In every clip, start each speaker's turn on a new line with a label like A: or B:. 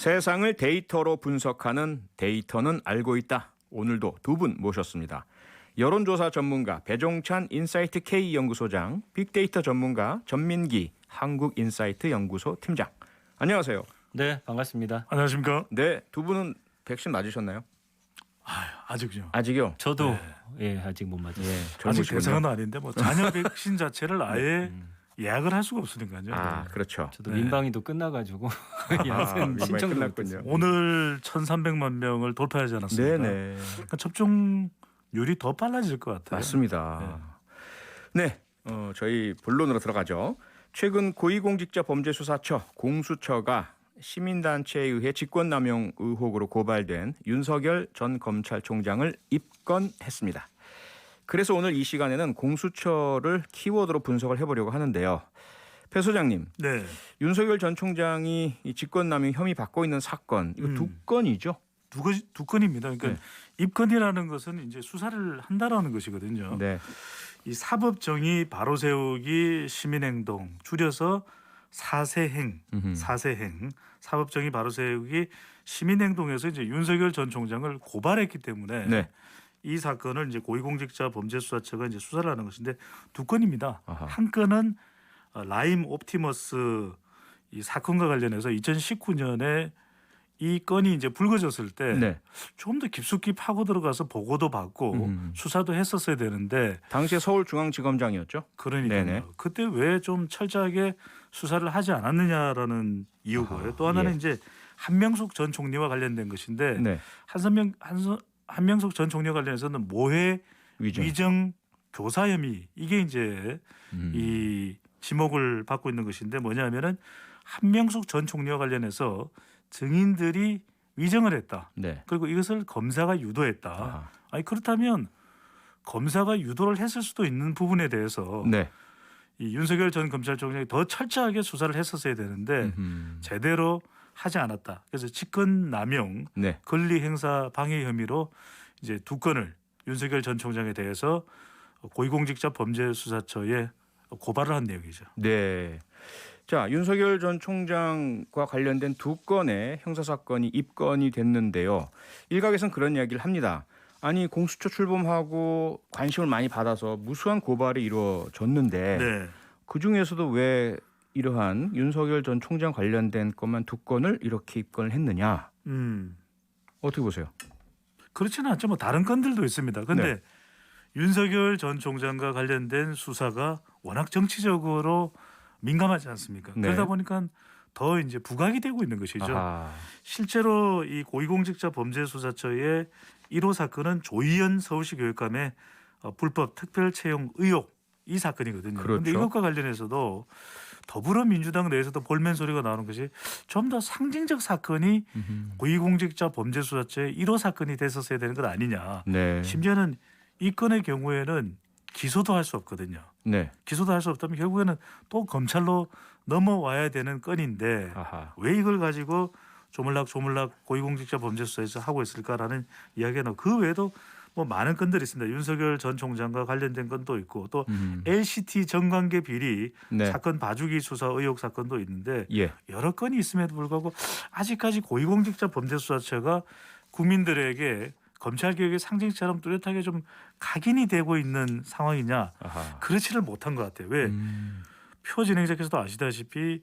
A: 세상을 데이터로 분석하는 데이터는 알고 있다. 오늘도 두 분 모셨습니다. 여론조사 전문가 배종찬 인사이트 K 연구소장, 빅데이터 전문가 전민기 한국인사이트 연구소 팀장. 안녕하세요.
B: 네, 반갑습니다.
C: 안녕하십니까?
A: 네, 두 분은 백신 맞으셨나요?
C: 아직요.
A: 아직요?
B: 저도 아직 못 맞았어요.
C: 아직 대상은 아닌데 뭐 잔여 백신 자체를 아예 예약을 할 수가 없으니까요.
A: 아, 그렇죠.
B: 저도 민방위도 끝나가지고 양성
A: 민방위
B: 신청도
A: 끝났군요.
B: 못했어요.
C: 오늘 1,300만 명을 돌파하지 않았습니까?
A: 네네.
C: 그러니까 접종률이 더 빨라질 것 같아요.
A: 맞습니다. 네, 저희 본론으로 들어가죠. 최근 고위공직자범죄수사처 공수처가 시민단체에 의해 직권남용 의혹으로 고발된 윤석열 전 검찰총장을 입건했습니다. 그래서 오늘 이 시간에는 공수처를 키워드로 분석을 해보려고 하는데요. 배 소장님,
C: 네.
A: 윤석열 전 총장이 이 직권남용 혐의 받고 있는 사건, 이거 두 건이죠?
C: 두 건입니다. 그러니까
A: 네.
C: 입건이라는 것은 이제 수사를 한다라는 것이거든요.
A: 네.
C: 이 사법정의 바로 세우기 시민행동 줄여서 사세행, 사법정의 바로 세우기 시민행동에서 이제 윤석열 전 총장을 고발했기 때문에
A: 네.
C: 이 사건을 이제 고위공직자범죄수사처가 이제 수사를 하는 것인데 두 건입니다.
A: 아하.
C: 한 건은 라임 옵티머스 이 사건과 관련해서 2019년에 이 건이 이제 불거졌을 때
A: 네.
C: 좀 더 깊숙이 파고 들어가서 보고도 받고 수사도 했었어야 되는데
A: 당시에 서울중앙지검장이었죠?
C: 그러니까요.
A: 네네.
C: 그때 왜 좀 철저하게 수사를 하지 않았느냐라는 이유고요. 또 하나는
A: 예.
C: 이제 한명숙 전 총리와 관련된 것인데
A: 네.
C: 한명숙 전 총리와 관련해서는 모해 위정 교사 혐의 이게 이제 이 지목을 받고 있는 것인데 뭐냐면은 한명숙 전 총리와 관련해서 증인들이 위정을 했다.
A: 네.
C: 그리고 이것을 검사가 유도했다.
A: 아하.
C: 아니 그렇다면 검사가 유도를 했을 수도 있는 부분에 대해서
A: 네.
C: 이 윤석열 전 검찰총장이 더 철저하게 수사를 했었어야 되는데 제대로 하지 않았다. 그래서 직권남용,
A: 네.
C: 권리행사 방해 혐의로 이제 두 건을 윤석열 전 총장에 대해서 고위공직자범죄수사처에 고발을 한 내용이죠.
A: 네. 자, 윤석열 전 총장과 관련된 두 건의 형사사건이 입건이 됐는데요. 일각에서는 그런 이야기를 합니다. 아니 공수처 출범하고 관심을 많이 받아서 무수한 고발이 이루어졌는데
C: 네.
A: 그중에서도 왜 이러한 윤석열 전 총장 관련된 것만 두 건을 이렇게 입건을 했느냐. 어떻게 보세요?
C: 그렇지는 않죠. 뭐 다른 건들도 있습니다. 그런데
A: 네.
C: 윤석열 전 총장과 관련된 수사가 워낙 정치적으로 민감하지 않습니까?
A: 네.
C: 그러다 보니까 더 이제 부각이 되고 있는 것이죠.
A: 아하.
C: 실제로 이 고위공직자범죄수사처의 1호 사건은 조희연 서울시 교육감의 불법 특별 채용 의혹 이 사건이거든요. 그런데
A: 그렇죠.
C: 이것과 관련해서도 더불어민주당 내에서도 볼멘 소리가 나오는 것이 좀 더 상징적 사건이 고위공직자범죄수사처의 1호 사건이 됐었어야 되는 것 아니냐.
A: 네.
C: 심지어는 이 건의 경우에는 기소도 할 수 없거든요.
A: 네.
C: 기소도 할 수 없다면 결국에는 또 검찰로 넘어와야 되는 건인데
A: 아하.
C: 왜 이걸 가지고 조물락 고위공직자범죄수사에서 하고 있을까라는 이야기가 나오고 그 외에도 뭐 많은 건들이 있습니다. 윤석열 전 총장과 관련된 건도 있고 또 LCT 정관계 비리
A: 네.
C: 사건 봐주기 수사 의혹 사건도 있는데
A: 예.
C: 여러 건이 있음에도 불구하고 아직까지 고위공직자범죄수사처가 국민들에게 검찰개혁의 상징처럼 뚜렷하게 좀 각인이 되고 있는 상황이냐.
A: 아하.
C: 그렇지를 못한 것 같아요. 왜? 표 진행자께서도 아시다시피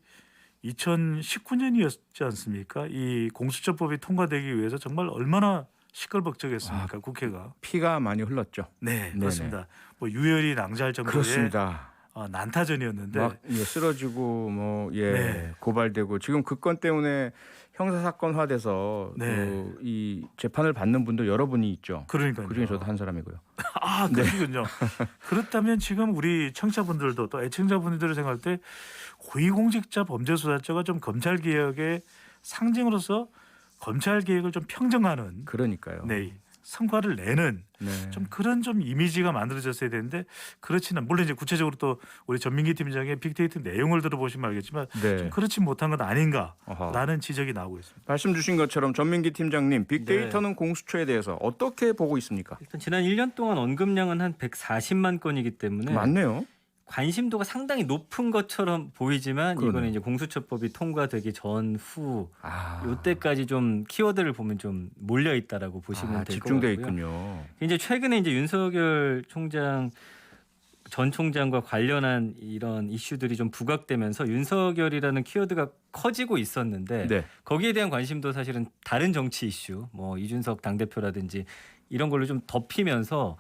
C: 2019년이었지 않습니까? 이 공수처법이 통과되기 위해서 정말 얼마나 시끌벅적했습니까? 국회가.
A: 피가 많이 흘렀죠.
C: 네, 그렇습니다. 뭐 유혈이 낭자할 정도의
A: 그렇습니다.
C: 난타전이었는데
A: 막 쓰러지고 뭐
C: 네.
A: 고발되고 지금 그 건 때문에 형사 사건화돼서
C: 네.
A: 이 재판을 받는 분도 여러분이 있죠.
C: 그러니까요.
A: 그중에 저도 한 사람이고요.
C: 아, 그러시군요. 그렇다면 지금 우리 청취자분들도 또 애청자분들을 생각할 때 고위공직자범죄수사처가 좀 검찰개혁의 상징으로서 검찰개혁을 좀 평정하는
A: 그러니까요.
C: 네, 성과를 내는
A: 네.
C: 좀 그런 좀 이미지가 만들어졌어야 되는데 그렇지는 물론 이제 구체적으로 또 우리 전민기 팀장의 빅데이터 내용을 들어보시면 알겠지만
A: 네.
C: 좀 그렇지 못한 건 아닌가라는
A: 아하.
C: 지적이 나오고 있습니다.
A: 말씀 주신 것처럼 전민기 팀장님 빅데이터는 공수처에 대해서 어떻게 보고 있습니까?
B: 일단 지난 1년 동안 언급량은 한 140만 건이기 때문에
A: 맞네요.
B: 관심도가 상당히 높은 것처럼 보이지만
A: 그러네.
B: 이거는 이제 공수처법이 통과되기 전후
A: 아,
B: 요때까지 좀 키워드를 보면 좀 몰려 있다라고 보시면 될 것
A: 집중돼
B: 같고요.
A: 있군요.
B: 이제 최근에 이제 윤석열 전 총장과 관련한 이런 이슈들이 좀 부각되면서 윤석열이라는 키워드가 커지고 있었는데
A: 네.
B: 거기에 대한 관심도 사실은 다른 정치 이슈, 뭐 이준석 당대표라든지 이런 걸로 좀 덮이면서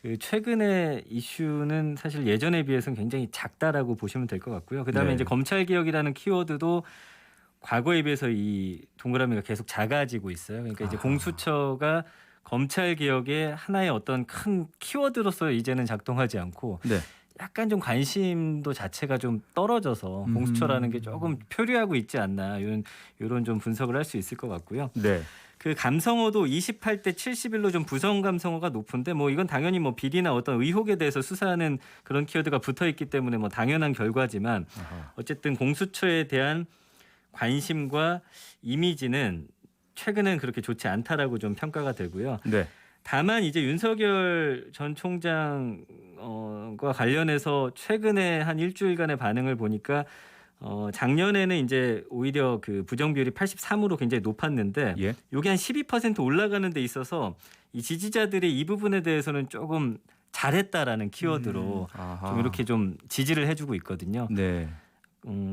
B: 그 최근의 이슈는 사실 예전에 비해서는 굉장히 작다라고 보시면 될 것 같고요. 그다음에
A: 네.
B: 이제 검찰 개혁이라는 키워드도 과거에 비해서 이 동그라미가 계속 작아지고 있어요. 그러니까 이제
A: 아하.
B: 공수처가 검찰 개혁의 하나의 어떤 큰 키워드로서 이제는 작동하지 않고
A: 네.
B: 약간 좀 관심도 자체가 좀 떨어져서 공수처라는 게 조금 표류하고 있지 않나 이런 좀 분석을 할 수 있을 것 같고요.
A: 네.
B: 그 감성어도 28대 71로 좀 부정 감성어가 높은데 뭐 이건 당연히 뭐 비리나 어떤 의혹에 대해서 수사하는 그런 키워드가 붙어 있기 때문에 뭐 당연한 결과지만
A: 아하.
B: 어쨌든 공수처에 대한 관심과 이미지는 최근엔 그렇게 좋지 않다라고 좀 평가가 되고요.
A: 네.
B: 다만 이제 윤석열 전 총장과 관련해서 최근에 한 일주일간의 반응을 보니까 작년에는 이제 오히려 그 부정 비율이 83으로 굉장히 높았는데
A: 예.
B: 이게 한 12% 올라가는 데 있어서 이 지지자들이 이 부분에 대해서는 조금 잘했다라는 키워드로
A: 아하.
B: 좀 이렇게 좀 지지를 해주고 있거든요.
A: 네.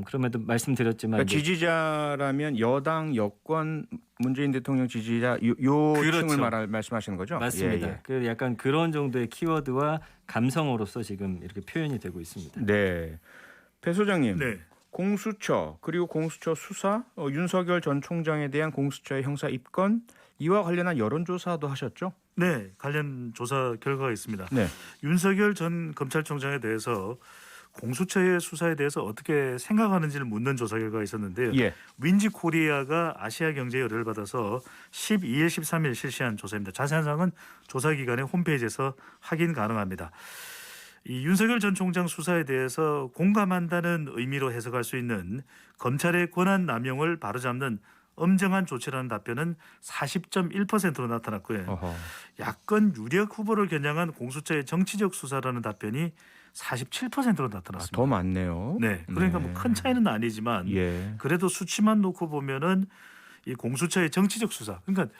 B: 그럼에도 말씀드렸지만
A: 그러니까
B: 이제
A: 지지자라면 여당 여권 문재인 대통령 지지자 요
B: 그렇죠.
A: 층을 말씀하시는 거죠?
B: 맞습니다.
A: 예, 예.
B: 그 약간 그런 정도의 키워드와 감성어로서 지금 이렇게 표현이 되고 있습니다.
A: 네. 배 소장님.
C: 네.
A: 공수처 그리고 공수처 수사 윤석열 전 총장에 대한 공수처의 형사 입건 이와 관련한 여론조사도 하셨죠?
C: 네, 관련 조사 결과가 있습니다.
A: 네.
C: 윤석열 전 검찰총장에 대해서 공수처의 수사에 대해서 어떻게 생각하는지를 묻는 조사 결과가 있었는데요.
A: 예.
C: 윈지 코리아가 아시아 경제 의뢰를 받아서 12일, 13일 실시한 조사입니다. 자세한 사항은 조사기관의 홈페이지에서 확인 가능합니다. 이 윤석열 전 총장 수사에 대해서 공감한다는 의미로 해석할 수 있는 검찰의 권한 남용을 바로잡는 엄정한 조치라는 답변은 40.1%로 나타났고요.
A: 어허.
C: 야권 유력 후보를 겨냥한 공수처의 정치적 수사라는 답변이 47%로 나타났습니다.
A: 더 많네요.
C: 네, 그러니까 뭐 큰 차이는 아니지만
A: 예.
C: 그래도 수치만 놓고 보면은 이 공수처의 정치적 수사, 그러니까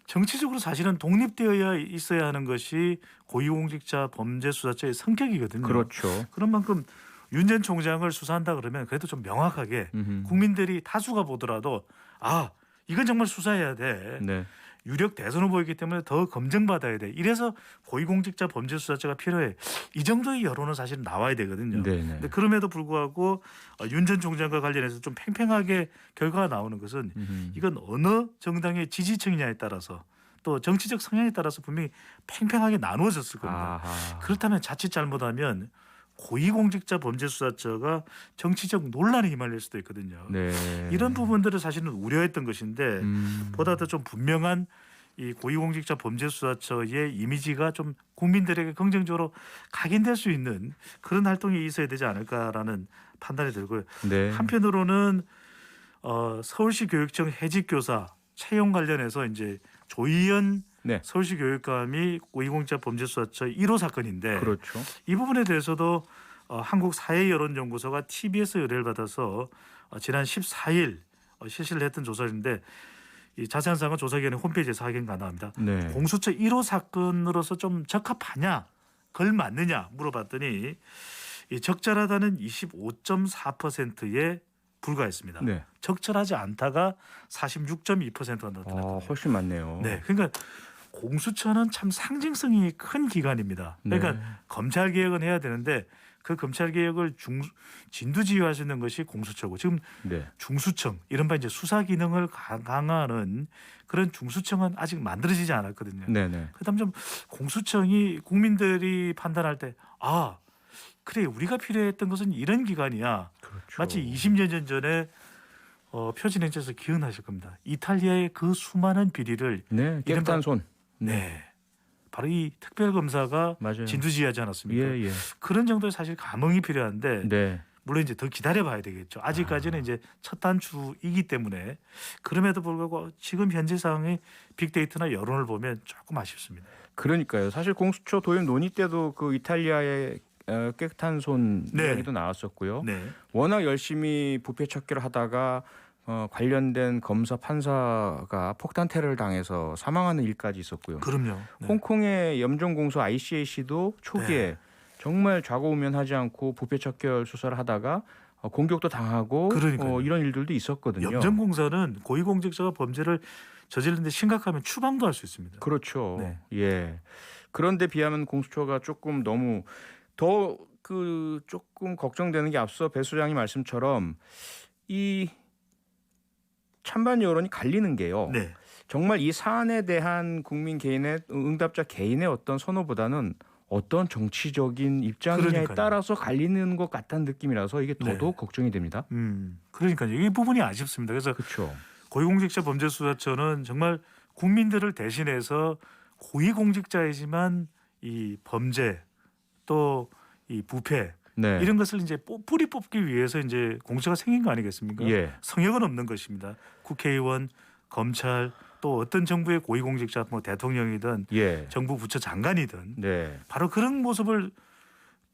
C: 정치적으로 사실은 독립되어야 있어야 하는 것이 고위공직자 범죄수사처의 성격이거든요.
A: 그렇죠.
C: 그런 만큼 윤 전 총장을 수사한다 그러면 그래도 좀 명확하게
A: 음흠.
C: 국민들이 다수가 보더라도 아 이건 정말 수사해야 돼.
A: 네.
C: 유력 대선 후보이기 때문에 더 검증받아야 돼. 이래서 고위공직자 범죄수사처가 필요해. 이 정도의 여론은 사실 나와야 되거든요.
A: 네네.
C: 근데 그럼에도 불구하고 윤 전 총장과 관련해서 좀 팽팽하게 결과가 나오는 것은 이건 어느 정당의 지지층이냐에 따라서 또 정치적 성향에 따라서 분명히 팽팽하게 나누어졌을 겁니다.
A: 아하.
C: 그렇다면 자칫 잘못하면 고위공직자 범죄수사처가 정치적 논란에 휘말릴 수도 있거든요.
A: 네.
C: 이런 부분들을 사실은 우려했던 것인데 보다 더 좀 분명한 이 고위공직자 범죄수사처의 이미지가 좀 국민들에게 긍정적으로 각인될 수 있는 그런 활동이 있어야 되지 않을까라는 판단이 들고요.
A: 네.
C: 한편으로는 서울시 교육청 해직교사 채용 관련해서 이제 조희연
A: 네.
C: 서울시 교육감이 고위공직자 범죄수사처 1호 사건인데
A: 그렇죠.
C: 이 부분에 대해서도 한국사회여론연구소가 TBS 의뢰를 받아서 지난 14일 실시를 했던 조사인데 이 자세한 사항은 조사기관의 홈페이지에서 확인 가능합니다.
A: 네.
C: 공수처 1호 사건으로서 좀 적합하냐 걸맞느냐 물어봤더니 이 적절하다는 25.4%에 불과했습니다.
A: 네.
C: 적절하지 않다가 46.2%가 나타났거든요.
A: 훨씬 많네요.
C: 네, 그러니까 공수처는 참 상징성이 큰 기관입니다. 그러니까
A: 네.
C: 검찰 개혁은 해야 되는데 그 검찰 개혁을 진두지휘할 수 있는 것이 공수처고 지금
A: 네.
C: 중수청 이른바 이제 수사 기능을 강화하는 그런 중수청은 아직 만들어지지 않았거든요.
A: 네네.
C: 그다음 좀 공수청이 국민들이 판단할 때 아 그래 우리가 필요했던 것은 이런 기관이야.
A: 그렇죠.
C: 마치 20년 전에 표진행정에서 기억나실 겁니다. 이탈리아의 그 수많은 비리를
A: 네. 깨끗한 손.
C: 네. 바로 이 특별검사가
A: 맞아요.
C: 진두지휘하지 않았습니까?
A: 예, 예.
C: 그런 정도의 사실 감흥이 필요한데
A: 네.
C: 물론 이제 더 기다려봐야 되겠죠. 아직까지는 이제 첫 단추이기 때문에 그럼에도 불구하고 지금 현재 상황의 빅데이터나 여론을 보면 조금 아쉽습니다.
A: 그러니까요. 사실 공수처 도입 논의 때도 그 이탈리아의 깨끗한 손
C: 네.
A: 이야기도 나왔었고요.
C: 네.
A: 워낙 열심히 부패 척결을 하다가 관련된 검사 판사가 폭탄 테러를 당해서 사망하는 일까지 있었고요.
C: 그럼요. 네.
A: 홍콩의 염정공소 ICAC도 초기에
C: 네.
A: 정말 좌고우면하지 않고 부패 척결 수사를 하다가 공격도 당하고
C: 그러니까요.
A: 이런 일들도 있었거든요.
C: 염전공사는 고위공직자가 범죄를 저지르는데 심각하면 추방도 할 수 있습니다.
A: 그렇죠.
C: 네.
A: 예. 그런데 비하면 공수처가 조금 너무 더 조금 걱정되는 게 앞서 배 소장님 말씀처럼 이 찬반 여론이 갈리는 게요.
C: 네.
A: 정말 이 사안에 대한 국민 개인의 응답자 개인의 어떤 선호보다는 어떤 정치적인 입장이냐에
C: 그러니까요.
A: 따라서 갈리는 것 같다는 느낌이라서 이게 더더욱
C: 네.
A: 걱정이 됩니다.
C: 그러니까요. 이 부분이 아쉽습니다. 그래서
A: 그렇죠.
C: 고위공직자 범죄수사처는 정말 국민들을 대신해서 고위공직자이지만 이 범죄 또 이 부패
A: 네.
C: 이런 것을 이제 뿌리 뽑기 위해서 이제 공수처가 생긴 거 아니겠습니까?
A: 예.
C: 성역은 없는 것입니다. 국회의원, 검찰 또 어떤 정부의 고위공직자 뭐 대통령이든
A: 예.
C: 정부 부처 장관이든
A: 네.
C: 바로 그런 모습을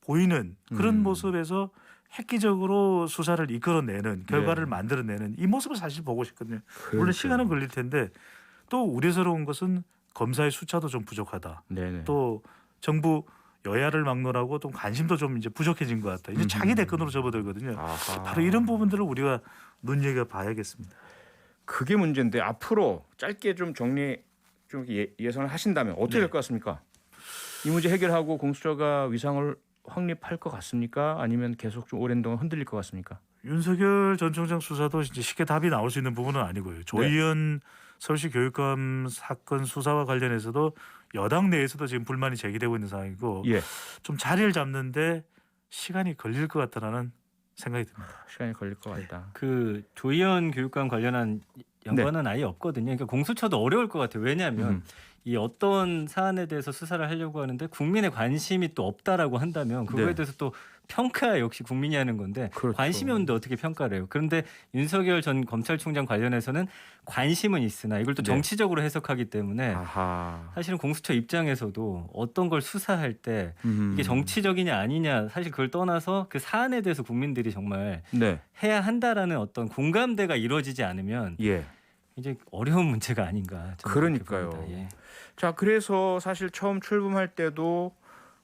C: 보이는 그런 모습에서 획기적으로 수사를 이끌어내는 결과를
A: 네.
C: 만들어내는 이 모습을 사실 보고 싶거든요. 물론
A: 그러니까요.
C: 시간은 걸릴 텐데 또 우려스러운 것은 검사의 숫자도 좀 부족하다.
A: 네네.
C: 또 정부 여야를 막론하고 또 관심도 좀 이제 부족해진 것 같다. 이제 자기 대권으로 접어들거든요.
A: 아하.
C: 바로 이런 부분들을 우리가 눈여겨봐야겠습니다.
A: 그게 문제인데 앞으로 짧게 좀 정리 좀 예선을 하신다면 어떻게
C: 네.
A: 될 것 같습니까? 이 문제 해결하고 공수처가 위상을 확립할 것 같습니까? 아니면 계속 좀 오랜 동안 흔들릴 것 같습니까?
C: 윤석열 전 총장 수사도 이제 쉽게 답이 나올 수 있는 부분은 아니고요. 조희연 서울시 교육감 사건 수사와 관련해서도 여당 내에서도 지금 불만이 제기되고 있는 상황이고
A: 예.
C: 좀 자리를 잡는데 시간이 걸릴 것 같다라는 생각이 듭니다.
A: 시간이 걸릴 것 같다.
B: 그 조희연 교육감 관련한 연관은 아예 없거든요. 그러니까 공수처도 어려울 것 같아요. 왜냐하면 이 어떤 사안에 대해서 수사를 하려고 하는데 국민의 관심이 또 없다라고 한다면 그거에
A: 네.
B: 대해서 또 평가 역시 국민이 하는 건데
A: 그렇죠.
B: 관심이 없는데 어떻게 평가를 해요? 그런데 윤석열 전 검찰총장 관련해서는 관심은 있으나 이걸 또
A: 네.
B: 정치적으로 해석하기 때문에
A: 아하.
B: 사실은 공수처 입장에서도 어떤 걸 수사할 때
A: 음.
B: 이게 정치적이냐 아니냐 사실 그걸 떠나서 그 사안에 대해서 국민들이 정말
A: 네.
B: 해야 한다라는 어떤 공감대가 이루어지지 않으면
A: 예.
B: 이제 어려운 문제가 아닌가. 저는
A: 그러니까요.
B: 그렇게 봅니다. 예.
A: 자, 그래서 사실 처음 출범할 때도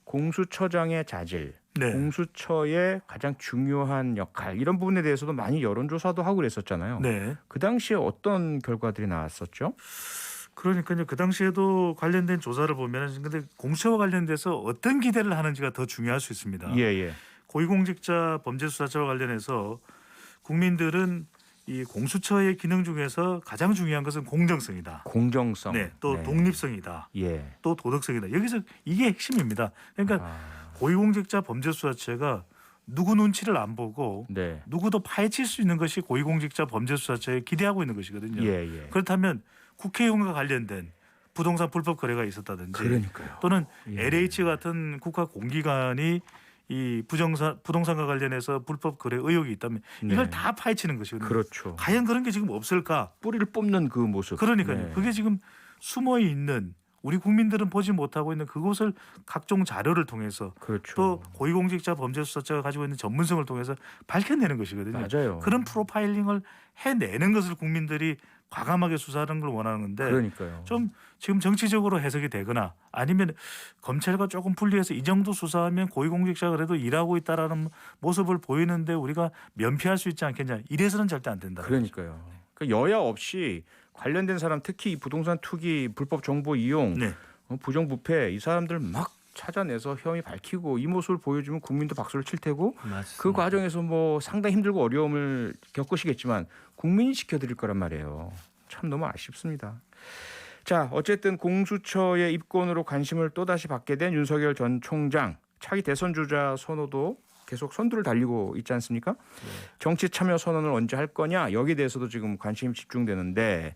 A: 공수처장의 자질,
C: 네.
A: 공수처의 가장 중요한 역할 이런 부분에 대해서도 많이 여론조사도 하고 그랬었잖아요.
C: 네.
A: 그 당시에 어떤 결과들이 나왔었죠?
C: 그러니까요. 그 당시에도 관련된 조사를 보면은 근데 공수처와 관련돼서 어떤 기대를 하는지가 더 중요할 수 있습니다.
A: 예.
C: 고위공직자 범죄수사처와 관련해서 국민들은 이 공수처의 기능 중에서 가장 중요한 것은 공정성이다.
A: 공정성.
C: 네, 또 독립성이다.
A: 예.
C: 또 도덕성이다. 여기서 이게 핵심입니다. 그러니까 고위공직자 범죄수사처가 누구 눈치를 안 보고
A: 네.
C: 누구도 파헤칠 수 있는 것이 고위공직자 범죄수사처에 기대하고 있는 것이거든요.
A: 예.
C: 그렇다면 국회의원과 관련된 부동산 불법 거래가 있었다든지
A: 그러니까요.
C: 또는
A: 예.
C: LH 같은 국가 공기관이 이 부동산과 관련해서 불법 거래 의혹이 있다면 이걸
A: 네.
C: 다 파헤치는 것이거든요.
A: 그렇죠.
C: 과연 그런 게 지금 없을까?
A: 뿌리를 뽑는 그 모습.
C: 그러니까요.
A: 네.
C: 그게 지금 숨어 있는 우리 국민들은 보지 못하고 있는 그것을 각종 자료를 통해서
A: 그렇죠.
C: 또 고위공직자 범죄수사처가 가지고 있는 전문성을 통해서 밝혀내는 것이거든요.
A: 맞아요.
C: 그런 프로파일링을 해내는 것을 국민들이 과감하게 수사하는 걸 원하는 건데
A: 그러니까요.
C: 좀 지금 정치적으로 해석이 되거나 아니면 검찰과 조금 분리해서 이 정도 수사하면 고위공직자가 그래도 일하고 있다라는 모습을 보이는데 우리가 면피할 수 있지 않겠냐. 이래서는 절대 안 된다.
A: 그러니까요. 그 여야 없이 관련된 사람 특히 이 부동산 투기, 불법 정보 이용,
C: 네.
A: 부정부패 이 사람들 막 찾아내서 혐의 밝히고 이 모습을 보여주면 국민도 박수를 칠 테고
B: 맞습니다.
A: 그 과정에서 뭐 상당히 힘들고 어려움을 겪으시겠지만 국민이 지켜드릴 거란 말이에요. 참 너무 아쉽습니다. 자, 어쨌든 공수처의 입건으로 관심을 또다시 받게 된 윤석열 전 총장 차기 대선 주자 선호도 계속 선두를 달리고 있지 않습니까? 정치 참여 선언을 언제 할 거냐 여기에 대해서도 지금 관심이 집중되는데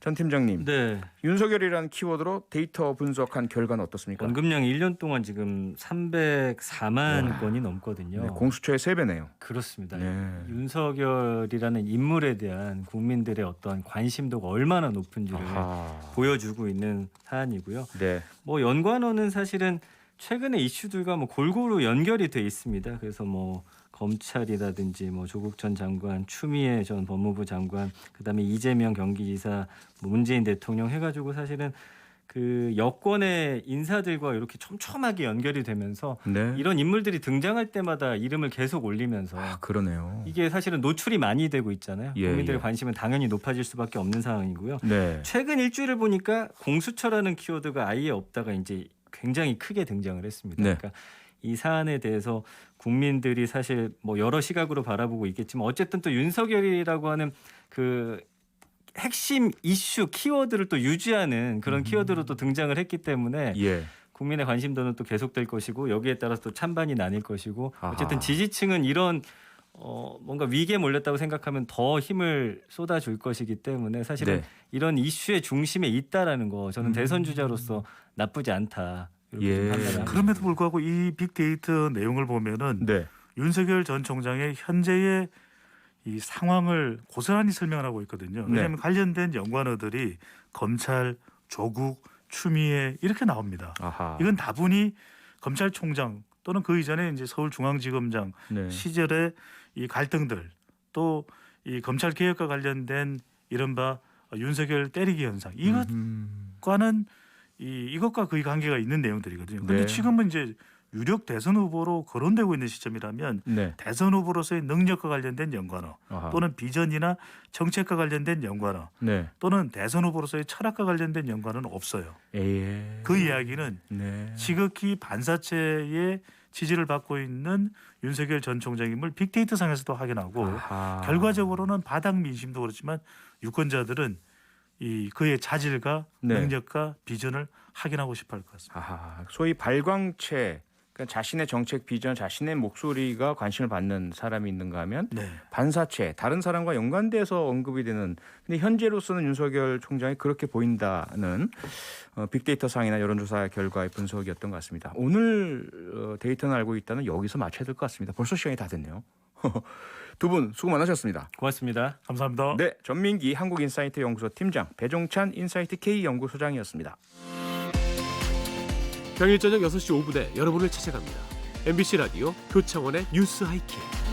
A: 전 팀장님
B: 네.
A: 윤석열이라는 키워드로 데이터 분석한 결과는 어떻습니까?
B: 언급량이 1년 동안 지금 304만 건이 넘거든요.
A: 네, 공수처의 3배네요.
B: 그렇습니다.
A: 네.
B: 윤석열이라는 인물에 대한 국민들의 어떤 관심도가 얼마나 높은지를
A: 아하.
B: 보여주고 있는 사안이고요.
A: 네.
B: 뭐 연관어는 사실은 최근의 이슈들과 뭐 골고루 연결이 돼 있습니다. 그래서 뭐 검찰이라든지 뭐 조국 전 장관, 추미애 전 법무부 장관, 그다음에 이재명 경기지사, 뭐 문재인 대통령 해가지고 사실은 그 여권의 인사들과 이렇게 촘촘하게 연결이 되면서
A: 네.
B: 이런 인물들이 등장할 때마다 이름을 계속 올리면서
A: 그러네요.
B: 이게 사실은 노출이 많이 되고 있잖아요.
A: 예,
B: 국민들의
A: 예.
B: 관심은 당연히 높아질 수밖에 없는 상황이고요.
A: 네.
B: 최근 일주일을 보니까 공수처라는 키워드가 아예 없다가 이제 굉장히 크게 등장을 했습니다.
A: 네.
B: 그러니까 이 사안에 대해서 국민들이 사실 뭐 여러 시각으로 바라보고 있겠지만 어쨌든 또 윤석열이라고 하는 그 핵심 이슈 키워드를 또 유지하는 그런 키워드로 또 등장을 했기 때문에
A: 예.
B: 국민의 관심도는 또 계속될 것이고 여기에 따라서 또 찬반이 나뉠 것이고
A: 아하.
B: 어쨌든 지지층은 이런 뭔가 위기에 몰렸다고 생각하면 더 힘을 쏟아줄 것이기 때문에 사실은
A: 네.
B: 이런 이슈의 중심에 있다라는 거 저는 대선 주자로서 나쁘지 않다 이렇게
A: 예.
B: 좀 판단을 합니다.
C: 그럼에도 불구하고 이 빅데이터 내용을 보면은
A: 네.
C: 윤석열 전 총장의 현재의 이 상황을 고스란히 설명을 하고 있거든요. 왜냐하면 관련된 연관어들이 검찰, 조국, 추미애 이렇게 나옵니다.
A: 아하.
C: 이건 다분히 검찰총장 또는 그 이전에 이제 서울중앙지검장
A: 네.
C: 시절의 이 갈등들 또 이 검찰 개혁과 관련된 이른바 윤석열 때리기 현상 이것과는 이것과 거의 관계가 있는 내용들이거든요. 그런데
A: 네.
C: 지금은 이제 유력 대선 후보로 거론되고 있는 시점이라면
A: 네.
C: 대선 후보로서의 능력과 관련된 연관어
A: 아하.
C: 또는 비전이나 정책과 관련된 연관어
A: 네.
C: 또는 대선 후보로서의 철학과 관련된 연관은 없어요.
A: 예.
C: 그 이야기는
A: 네.
C: 지극히 반사체의 지지를 받고 있는 윤석열 전 총장임을 빅데이터 상에서도 확인하고
A: 아하.
C: 결과적으로는 바닥 민심도 그렇지만 유권자들은 이 그의 자질과
A: 네.
C: 능력과 비전을 확인하고 싶어할 것 같습니다.
A: 아하. 소위 발광체, 그러니까 자신의 정책 비전, 자신의 목소리가 관심을 받는 사람이 있는가 하면
C: 네.
A: 반사체, 다른 사람과 연관돼서 언급이 되는. 근데 현재로서는 윤석열 총장이 그렇게 보인다는 빅데이터 상이나 여론조사 결과의 분석이었던 것 같습니다. 오늘 데이터는 알고 있다는 여기서 맞춰야 될 것 같습니다. 벌써 시간이 다 됐네요. 두 분 수고 많으셨습니다.
B: 고맙습니다.
C: 감사합니다.
A: 네, 전민기 한국인사이트 연구소 팀장, 배종찬 인사이트 K 연구소장이었습니다.
D: 평일 저녁 6시 5분에 여러분을 찾아갑니다. MBC 라디오 표창원의 뉴스 하이킥.